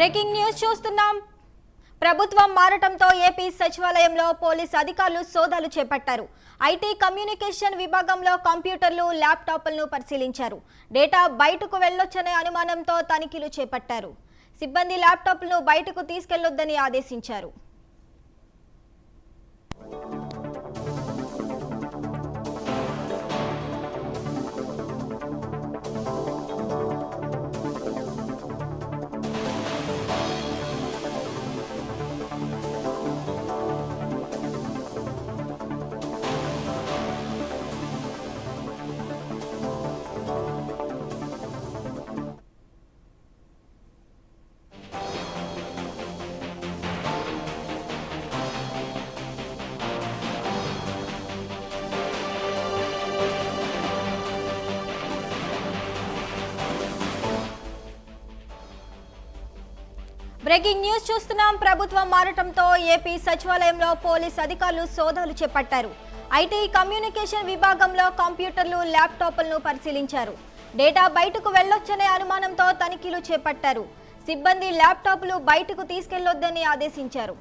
Breaking news చూస్తున్నాం. ప్రభుత్వం మారటంతో AP సచివాలయంలో పోలీస్ అధికారులు సోదాలు చేపట్టారు. ఐటీ కమ్యూనికేషన్ విభాగంలో కంప్యూటర్లు, ల్యాప్టాప్లను పరిశీలించారు. డేటా బయటకు వెళ్లొచ్చనే అనుమానంతో తనిఖీలు చేపట్టారు. సిబ్బంది ల్యాప్టాప్లను బయటకు తీసుకెళ్లొద్దని ఆదేశించారు. బ్రేకింగ్ న్యూస్ చూస్తున్నాం. ప్రభుత్వం మారటంతో ఏపీ సచివాలయంలో పోలీస్ అధికారులు సోదాలు చేపట్టారు. ఐటీ కమ్యూనికేషన్ విభాగంలో కంప్యూటర్లు, ల్యాప్టాప్లను పరిశీలించారు. డేటా బయటకు వెళ్లొచ్చనే అనుమానంతో తనిఖీలు చేపట్టారు. సిబ్బంది ల్యాప్టాప్లు బయటకు తీసుకెళ్లొద్దని ఆదేశించారు.